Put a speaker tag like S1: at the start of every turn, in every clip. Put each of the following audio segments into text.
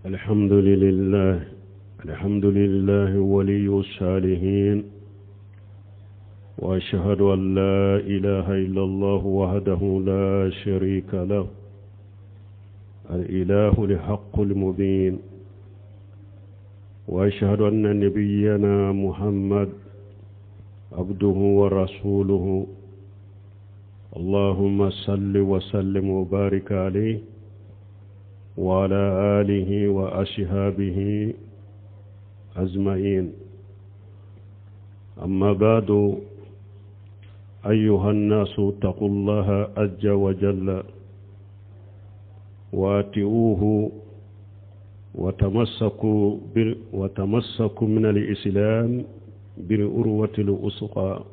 S1: الحمد لله ولي الصالحين وأشهد أن لا إله إلا الله وحده لا شريك له الإله الحق المبين وأشهد أن نبينا محمد عبده ورسوله اللهم صل وسلم وبارك عليه وعلى آله وأصحابه أجمعين. أما بعد، أيها الناس اتقوا الله عز وجل واتقوه وتمسكوا من الإسلام بالعروة الوثقى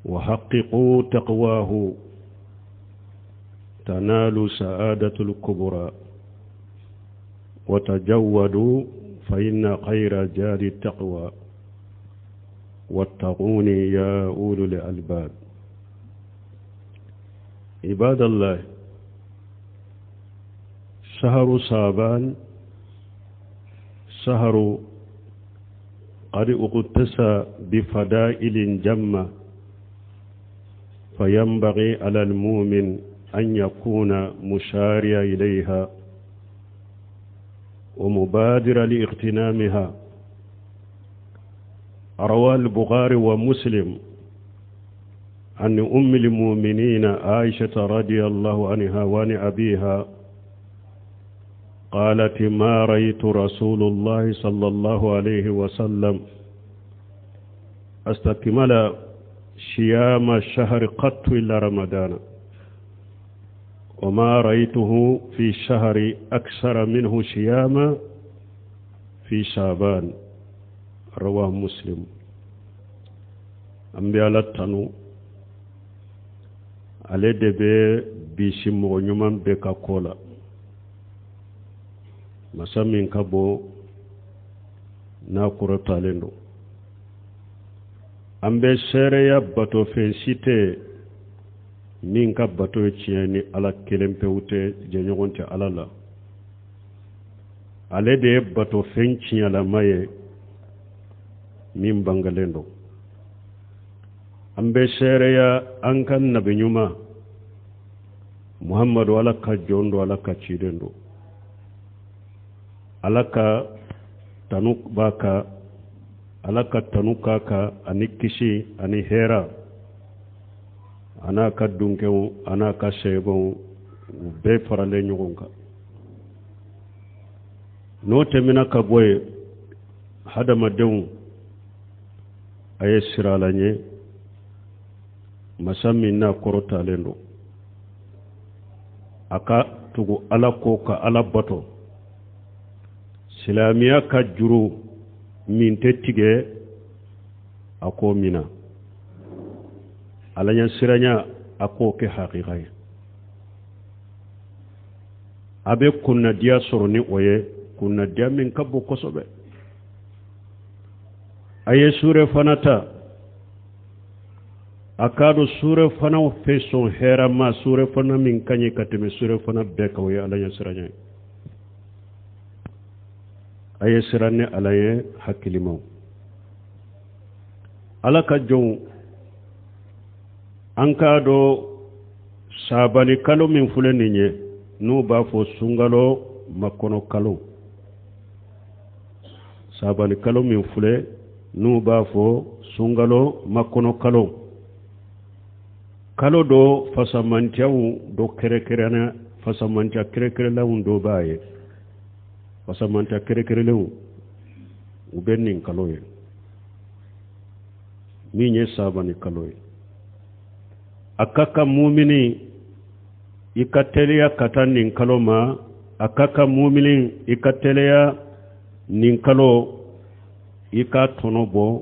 S1: وحققوا تقواه تنالوا سعادة الكبرى وتجودوا فإن خير جاد التقوى واتقوني يا أولي الألباب. عباد الله، شهر شعبان شهر قد اقتس بفضائل جمة، فينبغي على المؤمن أن يكون مشاريا إليها ومبادر لاغتنامها. روى البخاري ومسلم عن أم المؤمنين عائشة رضي الله عنها وعن أبيها قالت: ما رأيت رسول الله صلى الله عليه وسلم استكمل صيام الشهر قط إلا رمضان، وما رأيته في الشهر أكثر منه صياما في شعبان. رواه مسلم. أنبياء لتنو على دبي بيشمو نيومان بكا كولا مسامين كابو ناكورو تالينو أنبياء سيريا باتو فنسيتي min ka bato tiɲɛni ala kelen pewu tɛ jɛɲɔgɔn tɛ ala la. Ale de ye bato fɛn tiɲɛlama ye min bangalen don. An bɛ seereya an ka nabi ɲuman Muhammadu, ala ka jɔn don, ala ka ciden don. Ala ka tanu b'a kan, ala ka tanu k'a kan, ani kisi ani hɛra ana ka dunkew ana ka seybow bɛɛ faralen ɲɔgɔn kan. N'o tɛmɛna ka bɔ yen, hadamadenw a ye sira la ɲɛ masa min n'a kɔrɔtalen don. A ka tugu ala ko ka ala bato. Silamɛya ka juru min tɛ tigɛ a ko min na, ala ɲɛ siranya a k'o kɛ hakika ye. A bɛ kunnadiya sɔrɔ ni o ye, kunnadiya min ka bon kosɛbɛ. A ye sure fana ta, a k'a dɔn sure fanaw fɛ sɔn hɛrɛ ma, sure fana min ka ɲi ka tɛmɛ sure fana bɛɛ kan, o ye ala ɲɛ siranya ye. A ye siran ni ala ye hakilimaw. Ala ka jɔnw, an k'a dɔn sabani kalo min filɛ nin ye n'u b'a fɔ sunkalo makɔnɔ kalo. Sabani kalo min filɛ n'u b'a fɔ sunkalo makɔnɔ kalo. Kalo dɔ fasamantiyaw dɔ kɛrɛkɛrɛnna, fasamantiya kɛrɛkɛrɛnlenw dɔ b'a ye. Fasamantiya kɛrɛkɛrɛnlenw u bɛ nin kalo ye min ye sabani kalo ye. A ka kan mumini i ka teliya ka taa nin kalo ma, a ka kan mumini i ka teliya nin kalo i ka tɔnɔ bɔ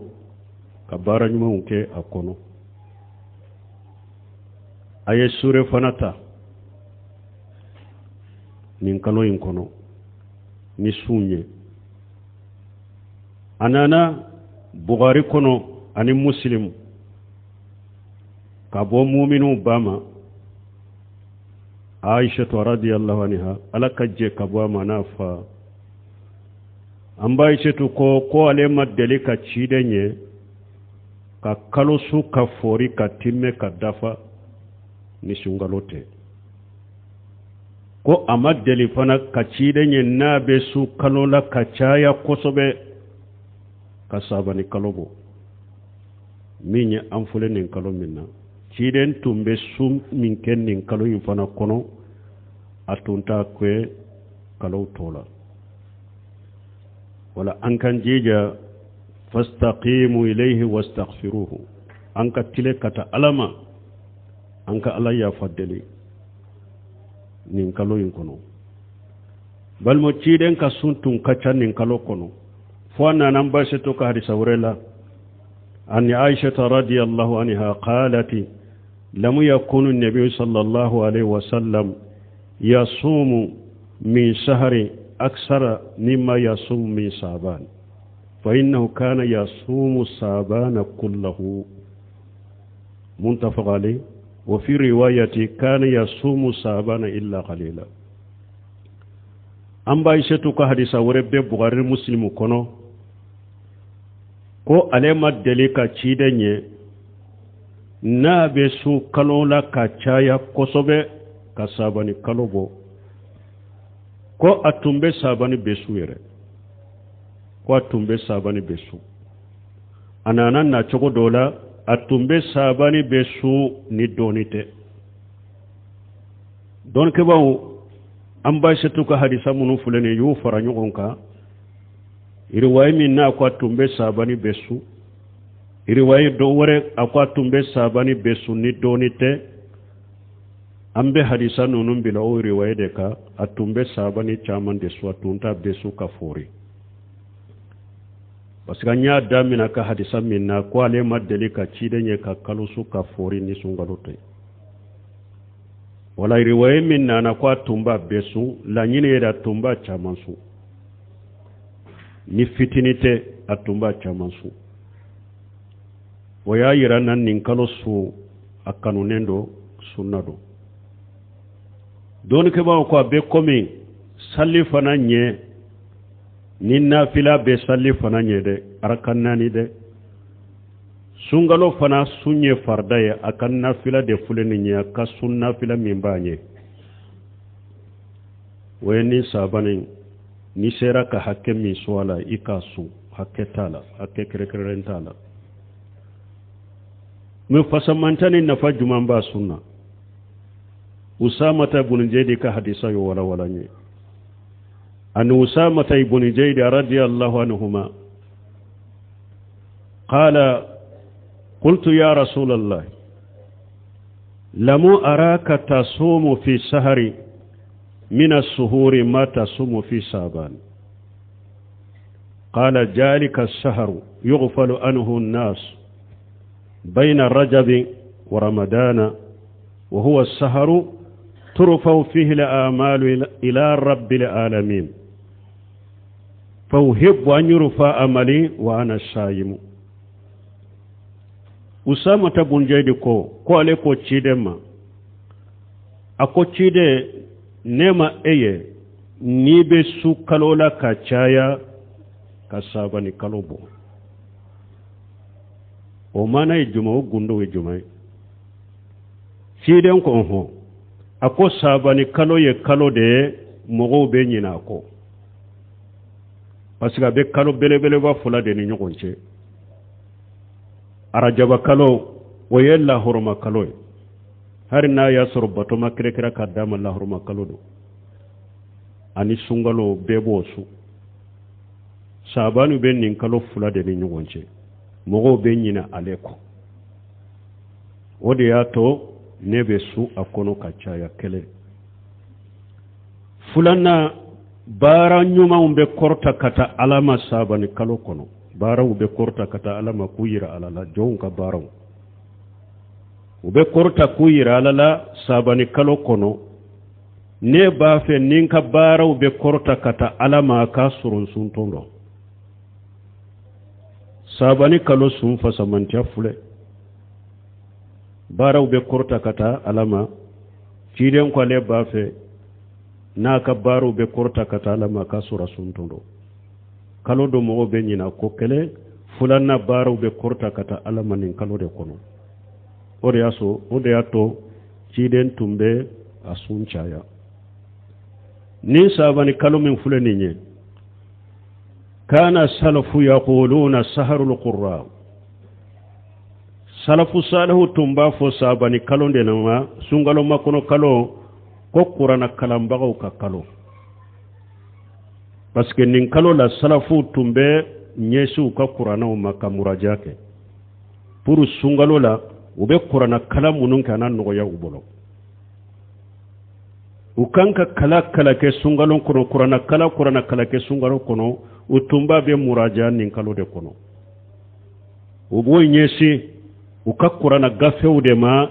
S1: ka baara ɲumanw kɛ a kɔnɔ. A ye sure fana ta nin kalo in kɔnɔ ni sun ye. A nana Bukhari kɔnɔ ani Muslim ka bɔ mu'minu ba ma Aisha radiyallahu anha alakajje kabwa manafa amba Aisha ko ale maddeli ka cidenye ka kalosu ka fori ka timme ka dafa ni sungalote ko amaddeli fana ka cidenye na be su kalola ka caya kosobe ka sabani kalobo minye amfule nin kalo minna ciden tumbe sum min ken nin kalo yin fana kono atunta kwe kalo tola wala an kan jija fastaqimu ilayhi wastaghfiruhu an ka tile kata alama an ka ala ya faddeli nin kalo yin kono balmo ciden ka suntun kaca nin kalo kono fo nan ba se to ka hadisa wurela أن عائشة رضي الله عنها قالت لم يكن النبي صلى الله عليه وسلم يصوم من شهر أكثر مما يصوم من شعبان فإنه كان يصوم شعبان كله متفق عليه وفي رواية كان يصوم شعبان إلا قليلا أم عائشة كحديث ورب بغير مسلم كنو ko alema delika cidenye na be su kalola ka caya kosobe ka sabani kalobo ko atumbe sabani besu yere ko atumbe sabani besu anana na chogo dola atumbe sabani besu ni donite don ke bawo an ba shi tuka hadisa munu fulane yu faranyu onka iriwaye min na akwa tumbe sabani besu iriwaye do wore akwa tumbe sabani besu ni donite ambe hadisa nunun bila o iriwaye de ka atumbe sabani chaman de su atunta besu ka fori basika nya damina ka hadisa min na kwa le madeli ka cidenye ka kalusu ka fori ni sungalote wala iriwaye min na kwa tumba besu la nyine da tumba chaman su ni fitinite atumba chamansu waya yira nan nin kalo su akanunendo sunnado don ke ba ko be komi salli fana nye ni nafila be salli fana nye de arakanani de sungalo fana sunye farda ya akan nafila de fuleni nye ka sunna fila mimbanye weni sabani ni sera ka hakke min suwala ikasu hakke tala hakke kerekeren tala min fasamantani nafa juman ba sunna usama ta ibn zaid ka hadisa yo wala ne an usama ta ibn zaid radiyallahu anhuma qala qultu ya rasul allah lamu araka tasumu fi shahri من السهور ما تصوم في شعبان قال ذلك الشهر يغفل عنه الناس بين الرجب ورمضان وهو الشهر ترفع فيه الآمال إلى رب العالمين فأحب أن يرفع عملي وأنا الصائم Usama tabunjaidi ko ale ko chidema ako chide nema eye nibe su kalola ka caya ka sabani kalobo o mana ijuma o gundo ijuma chiden ko ho ako sabani kalo ye kalo de mogo be nyina ko pasika be kalo bele ba fula de ni nyogonche arajaba kalo wayella hurma kalo har na ya sorbato makrekera kadama Allah hurma kalo do ani sungalo bebo su sabanu ben nin kalo fula de ni nyogonche mogo be nyina aleko ode ya to nebe su akono kachaya kele fulana bara nyuma umbe korta kata alama sabani kalo kono bara ube korta kata alama kuyira alala jonka bara ube korta kuyira alala sabani kalo kono ne bafe ninka bara ube korta kata alama ka surun suntondo sabani kalo sun fasamantia fule bara ube korta kata alama ciden ko le bafe na ka baro be korta katala maka sura suntundo kalo do mo be nyina ko kele fulanna baro be korta kata alamanin kalo de kono ore aso ode ato ciden tumbe asun chaya ni sabani kalo min fulani nye kana salafu yaquluna saharul qurra salafu salihu tumba fo sabani kalo de nama sungalo makono kalo ko qur'ana kalambagaw ka kalo parce que nin kalo la salafu tumbe nyesu ka qur'ana o maka murajake pour sungalo la ube qur'ana kalamunun kana no ya ubolo ukanka kala ke sungalo kono qur'ana kala ke sungalo kono utumba be muraja nin kalo de kono ubo nyesi uka qur'ana gafew de ma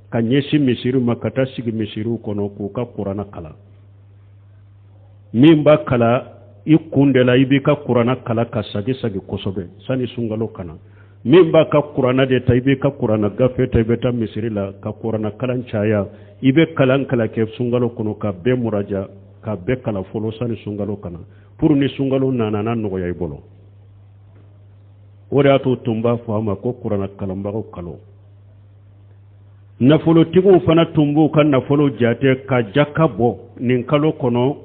S1: ka nyesi misiru makata sigi misiru kono ku ka qur'ana kala nimba kala ikundela ibika qur'ana kala ka sagi kosobe sani sungalo kana nimba ka qur'ana de taybe ka qur'ana gafe taybe ta misirila ka qur'ana kalan chaya ibe kalan kala ke sungalo kono ka be muraja ka be kala folo sani sungalo kana pour ni sungalo nana no yay bolo ora to tumba fama ko qur'ana kalamba ko kalo nafolo tigu fana tumbu kan nafolo jate ka jakabo nin kalo kono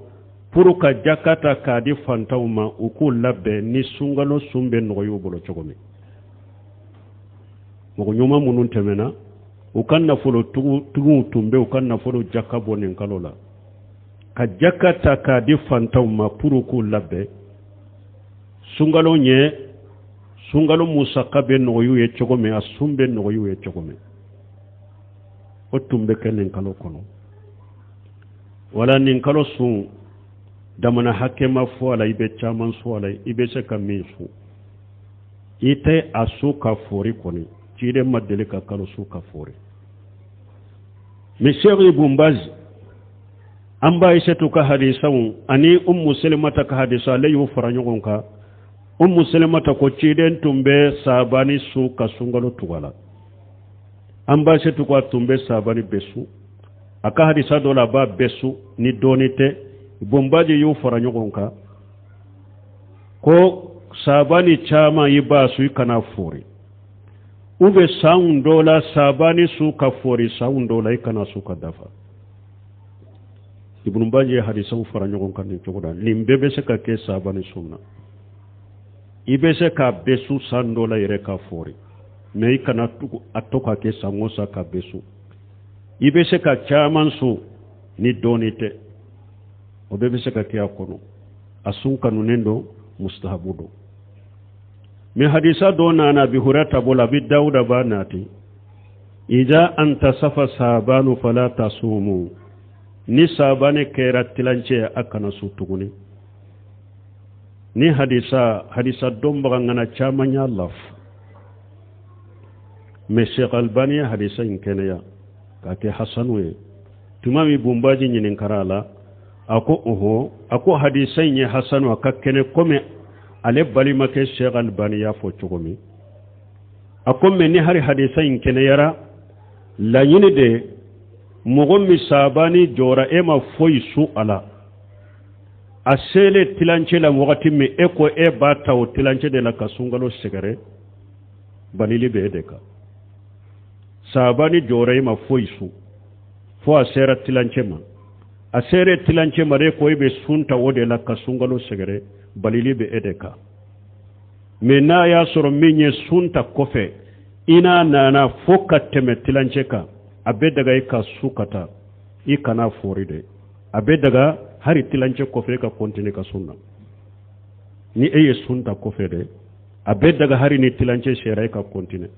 S1: pour ka jakata ka di fantawma uku labbe ni sungalo sumbe no yo bolo chogomi mo nyuma munun temena ukan nafolo tugu tumbe ukan nafolo jakabo nin kalo la ka jakata ka di fantawma pour ku labbe sungalo nye sungalo musakabe no yo ye chogomi asumbe no yo ye chogomi o tumbe kenen kalo kono wala nin kalo sun damana hakema fo ala ibe chaman so ala ibe se kaminsu ite asuka fori koni cide madele ka kalo suka fori misheri bumbaz amba isatu ka hadisaun ani ummu salimata ka hadisa le yu faranyon ka ummu salimata ko cide tumbe sabani suka sungalo tugala amba setu kwa tumbe sabani besu aka hadisa dola ba besu ni donite bombaje yu faranyogonka ko sabani chama yiba su kana fori ube sound dola sabani su ka fori sound dola kana su ka dafa ibn baje hadisa faranyogonka ni chogoda limbebe se ka ke sabani sunna ibe se ka besu sandola ire ka fori me kana atoka ke sangosa ka besu ibe se ka chaman su ni donite obebe se ka ke akono asun kanu nendo mustahabudo me hadisa do na bi hurata bola bi dauda banati ida anta safa sabanu fala tasumu ni sabane kera tilanche akana su tuguni ni hadisa domba ngana chamanya laf me Sheikh Albani hadisa inkenya kake hasanwe tumami bumbaji nyinin karala ako hadisa nye hasanu akakene kome ale bali make Sheikh Albani ya fo chogomi ako me ni hari hadisa inkenya yara la yini de mogomi sabani jora ema foyi su ala asele tilanche la wakati me eko bata o tilanche de la kasungalo segare balili be edeka sabani jora ma foisu fo asera tilanche ma asere tilanche mare ko be sunta wode la kasungalo segare balili be edeka mena ya soro minye sunta kofe ina nana foka teme tilanche ka abe daga ika sukata ikana foride abe daga hari tilanche kofe ka kontine ka sunna ni eye sunta kofe de abe daga hari ni tilanche shera ka kontine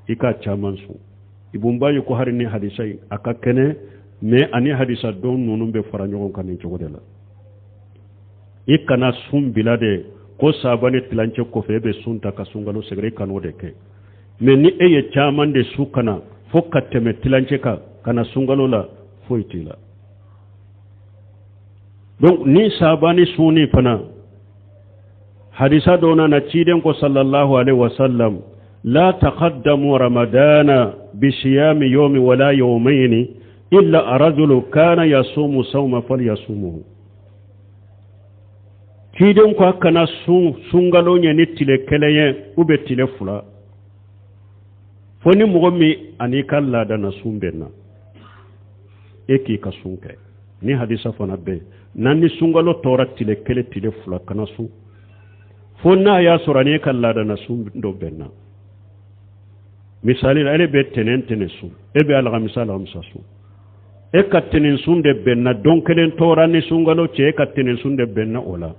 S1: ika chamansu ibumbayu ko hari ni hadisai akakene me ani hadisa don nunumbe faranyogon kan ni jogodela ikana sum bilade ko sabane tilanche kofe be sunta ka sungalo segre kanode ke me ni eye chamande sukana fokateme tilanche ka kana sungalo la foitila donc ni sabani suni fana hadisa dona na ciden ko sallallahu alaihi wasallam la taqaddamu ramadana bi siyami yawmi wala yawmayn illa arajulu kana yasumu sawma falyasumuhu kiden ko kana sungalo nya ni tile keleye ube tile fula foni mugomi ani kala da na sumbenna eki ka sunke ni hadisa fana be nanni sungalo tora tile kele tile fula kana su fonna ya sorani kala da na sumdo benna misali la be tenen su ebe alga misala amsa su e kattenen sunde benna donkelen tora ni sungalo che kattenen sunde benna ola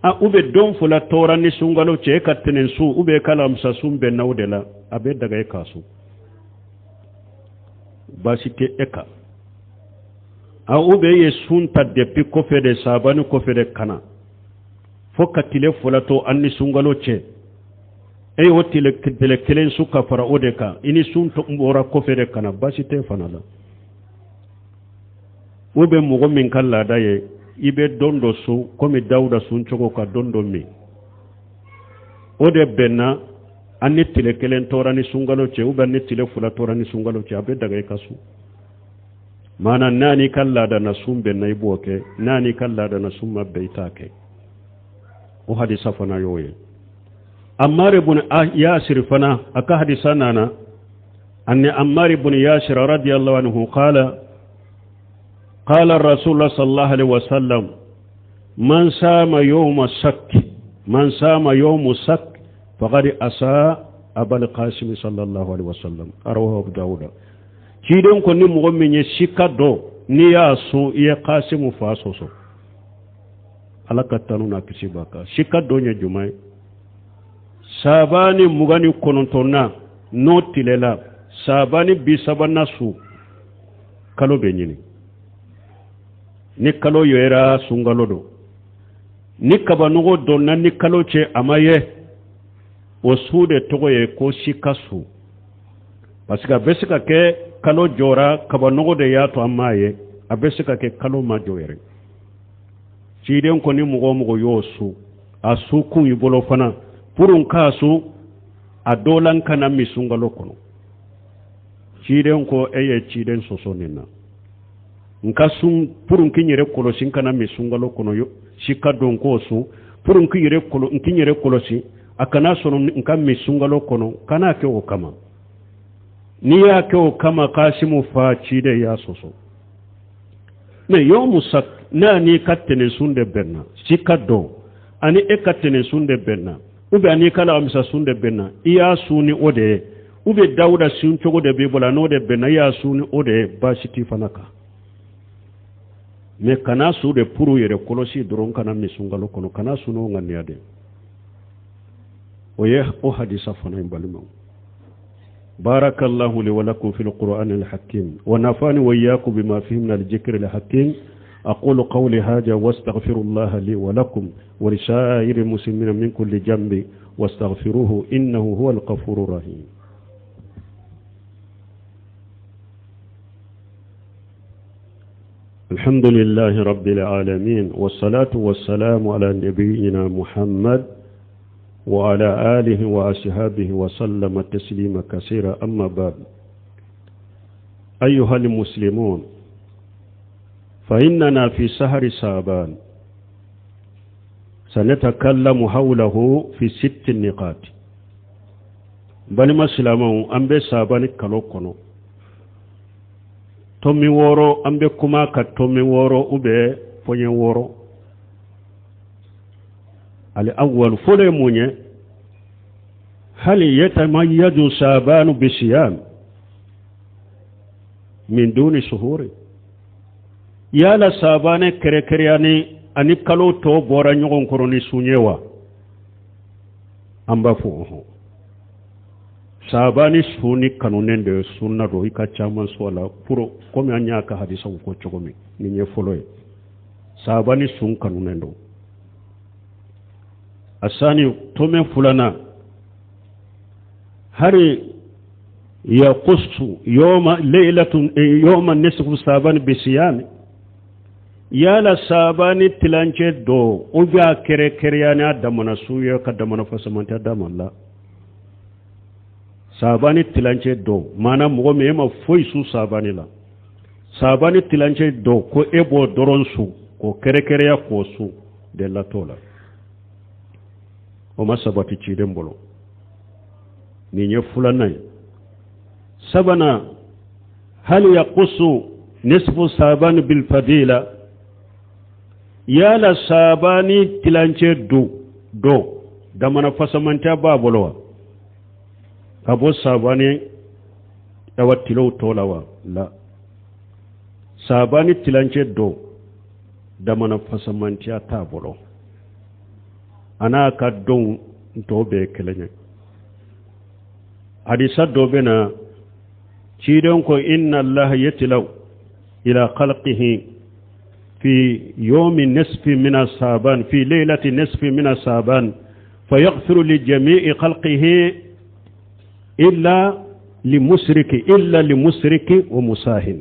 S1: a ube don fula tora ni sungalo che kattenen su ube kalam sa sumbe nawdela abe daga e kasu basite eka a ube ye sunta depuis ko fede sabani ko fede kana fokatile fula to anni sungalo che e wotile kidele kelen suka fara odeka ini sunto mbora ko fede kana basite fanala ube mugo min kala daye ibe dondo su komi dawda sun chogo ka dondo mi ode benna anni tile kelen torani sungalo che ube anni tile fula torani sungalo che abe daga kasu mana nani kala da na sumbe na iboke nani kala da na summa beitake o hadisa fana yoye ammar ibn yasir fana aka hadisa nana anni ammar ibn yasir radiyallahu anhu qala قال الرسول صلى الله عليه وسلم من سام يوم السك فقد أساء أبا القاسم صلى الله عليه وسلم أرواه أبو داود كيدون كوني مغمين يشيكا دو نياسو إيا قاسم فاسوسو على كتانونا كسيباكا شيكا دو نجمعي ساباني مغاني كونتونا نوتي للا ساباني بيسابانا سو كالو بنيني ni kalo yoera sungalo do ni kabanugo donna ni kalo che amaye o sude togo ye ko shikasu parce que besika ke kalo jora kabanugo de yato amaye abesika ke kalo majoere ciden ko ni mugo yosu asuku yibolo fana purun kasu adolan kana mi sungalo kono ciden ko eye ciden sosonina nkasum purun kinyere kolosi kana misungalo kono yo shika don ko su purun kinyere kolosi akana sono nka misungalo kono kana ke o kama ni ya ke o kama kasimu fa chide ya soso me yo musak nani kattene sunde benna shika do ani e kattene sunde benna ube ani kala amsa sunde benna iya suni ode ube dauda sun chogo de bibola no de benna ya suni ode ba shiti fanaka me kana su de puru yere kolosi doron kana misungalo kono kana suno nganyade oye o hadisa fana imbalimo barakallahu li wa lakum fil qur'anil hakim wa nafani wa iyyakum bima fihi min al-dhikri al-hakim aqulu qawli hadha wastaghfirullaha li wa lakum wa lisa'iril muslimina min kulli dhanbi wastaghfiruhu innahu huwal ghafurur rahim. الحمد لله رب العالمين والصلاة والسلام على نبينا محمد وعلى آله وأصحابه وسلم تسليما كثيرا أما بعد أيها المسلمون فإننا في شهر شعبان سنتكلم حوله في 6 نقاط بل مسلمون أم بشعبان كالوكونو tomi woro ambe kuma ka tomi woro ube fonye woro ali awwal fole munye hali yatamayyadu sabanu bisiyam min duni shuhuri yala sabane kerekeryani ani kalo to bora nyogon koroni sunyewa amba fuhu sabani suni kanunen de sunna do ika chaman sola puro komi anya ka hadisa ko chogomi ni nye foloy sabani sun kanunen do asani tome fulana hari ya qustu yawma laylatun yawma nisfu sabani bisiyam yala sabani tilanche do uga kere kere yana damana suya ka damana fasamanta damalla sabani tilanche do mana mugo mema foi su sabani la sabani tilance do ko ebo doron su ko kere ya ko su de la tola o masabati ci dem bolo ni nye fulanay sabana hal yaqsu nisfu saban bil fadila yala sabani tilance do da mana fasamanta ba bolowa abo sabani yawattilo tolawa la sabani tilance do da mana fasamanta ta bolo ana ka don to be kelenya hadisa do bena cidon ko inna allaha yatlaw ila khalqihi في يوم نصف من الصابان في ليلة نصف من الصابان فيغفر لجميع خلقه إلا لمسرك ومساهن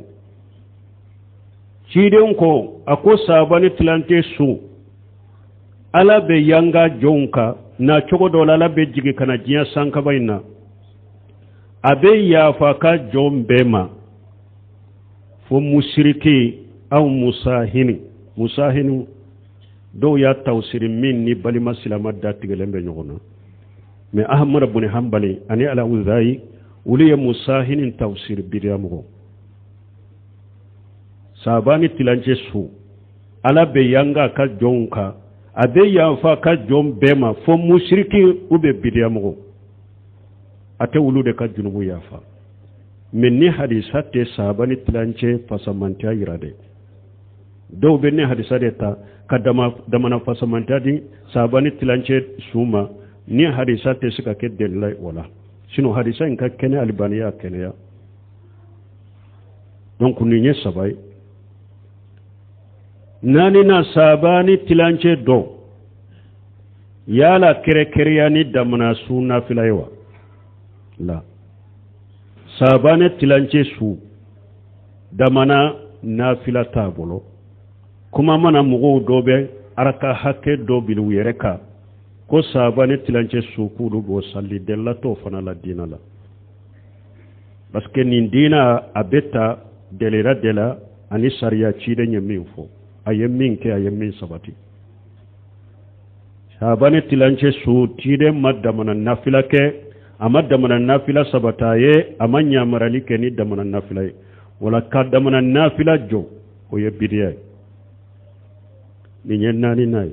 S1: شيدونكو أكو صابان تلانتي سو ألا بيانغا جونكا نا چوكو دولا لا بيجيكي كنا جيا سانكا باينا أبي يافاكا جون بيما فمسركي aw musahini do ya tawsir min ni bali maslama datigelembe nyogona mais ahmad ibn hanbali ani ala uzai uliya musahinin tawsir biriamugo sabani tilanje su ala be yanga ka jonka abe yanfa ka jom bema fo mushriki ube biriamugo ate wulude ka junubu yafa min ni hadisate sabani tilanje fasamanta yirade do benne hadisade ta kadama damana fasamanta di sabani tilance suma ni hadisate suka kedde lai wala sino hadisa in ka kene albaniya kene ya donc ni nye sabai nani na sabani tilance do yala kere yani damana suna filaywa la sabani tilance su damana nafila tabolo kuma mana mugo dobe araka hake do bilu yereka ko sabane tilance suku do go salli della to fana la dina la parce que ni dina abeta delera dela ani sharia chide nyemin fo ayemin ke ayemin sabati sabane tilance su tide madamana nafila ke amadamana nafila sabataye amanya marali ke ni damana nafila wala kadamana nafila jo o ye bidiya ni nani nay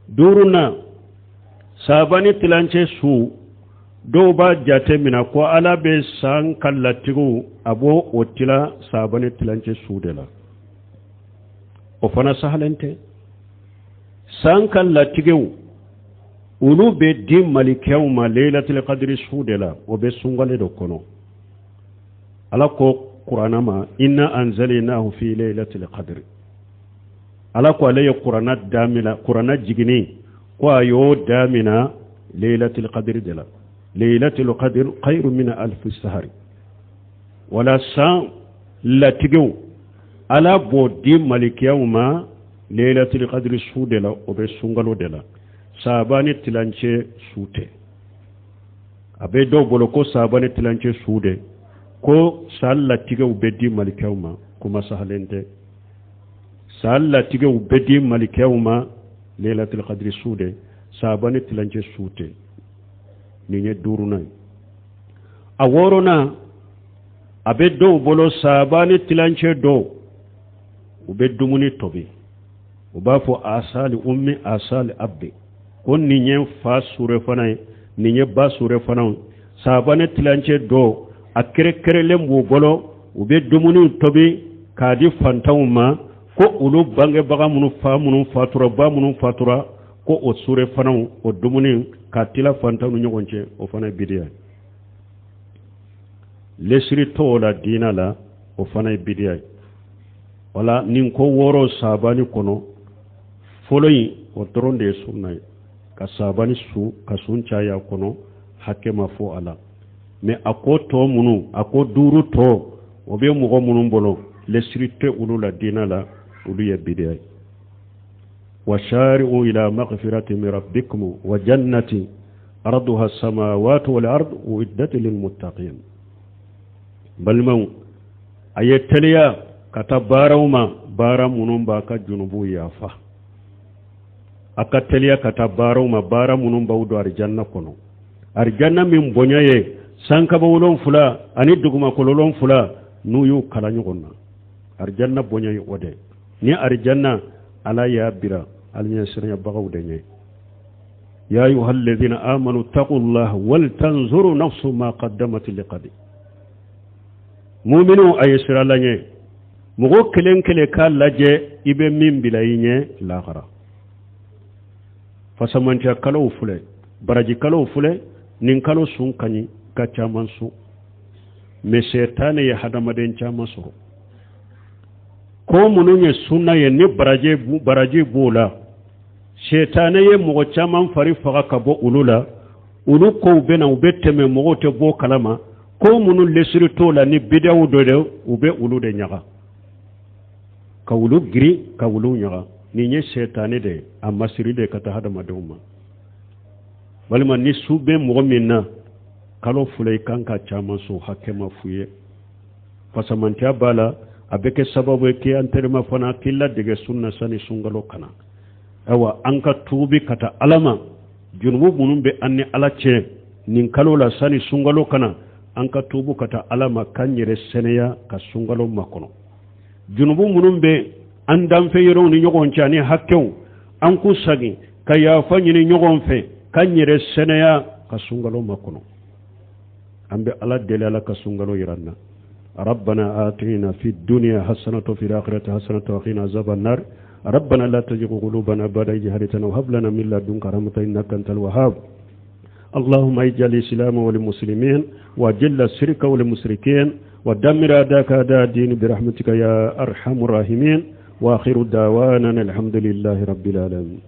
S1: duruna sabani tilance su do ba jate mina ko ala be san kallatigu abo otila sabani tilance su de la o fana sahalente san kallatigu ulu be di malikew ma laylatul qadri su de la o be sungale do kono ala ko qur'ana ma inna anzalnahu fi laylatul qadri ala ko alay qur'ana jigini ko ayo damina laylatul qadri dala laylatul qadr khairu min alf shahr wala sa latigu ala bodi malikiyuma laylatul qadri sudela obe sungalo dela sabani tilance sute abe do bolo ko sabani tilance sude ko sallatigu bedi malikiyuma kuma sahalente sallatigu bedi malikiyuma laylatul qadri sude sabani tilance sute ni nye duruna aworona abe do bolo sabani tilance do ube dumuni tobi ubafo asali ummi asali abdi kon ni nye fa sure fana ni nye ba sure fana sabani tilance do akere kerelem wo bolo ube dumuni tobi kadi fantawma ko ulu bange baga munu fatura ba munu fatura ko o sure fana o dumuni katila fantanu nyogonche o fana bidiya lesri to la dina la o fana bidiya wala nin ko woro sabani kono foloyi o toronde sunna ka sabani su ka suncha ya kono hakema fo ala me akoto munu ako duru to o be mugo munu bolo lesri te ulu la dina la ulu ya bidiya وشارعوا إلى مغفرة من ربكم وجنة أرضها السماوات والأرض وعدت للمتقين بل من ayeteliya kata barawma bara munun ba ka junubu yafa akateliya kata barawma bara munun ba udo arjanna kono arjanna min bonyaye sanka bawulon fula ani duguma kololon fula nuyu kala nyugonna arjanna bonyaye ode ni arjanna ala ya bira alnya sirnya bagaw denye ya ayyuhal ladhina amanu taqullaha wal tanzuru nafsu ma qaddamat liqad mu'minu ayisra lanye mugo kelen kele ka laje ibe min bilayinye lahara fasamantia kalo fule baraji kalo fule nin kalo sun kanyi ka caman su me setane ya hadamaden caman su ko munun ye sunna ye ni baraji bula setane ye mogo caman fari faga ka bo ulula ulu ko bena ubeteme mogo te bo kalama ko munun lesiri tola ni bidawu dode ube ulu de nyaga ka ulu giri ka ulu nyaga ni nye setane de amma siri de kata hadamaden ma walima ni sube mogo minna kalo fulay kanka caman so hakema fuye fasamantia bala abeke sababu ke anterema fana killa dige sunna sani sungalo kana awa anka tubi kata alama junubu munun be anni alace nin kalo la sani sungalo kana anka tubu kata alama kanyere seneya ka sungalo makono junubu munun be andam fe yoro ni nyogon chani hakkew anku sagi ka yafa ni nyogon fe kanyere seneya ka sungalo makono ambe ala dele ala ka sungalo yiranna ربنا آتنا في الدنيا حسنة وفي الآخرة حسنة وقنا عذاب النار ربنا لا تزغ قلوبنا بعد إذ هديتنا وهب لنا من لدنك رحمة إنك أنت الوهاب اللهم اجعل الإسلام والمسلمين وأذل الشرك والمشركين ودمر أعداءك أعداء الدين برحمتك يا أرحم الراحمين وآخر دعوانا الحمد لله رب العالمين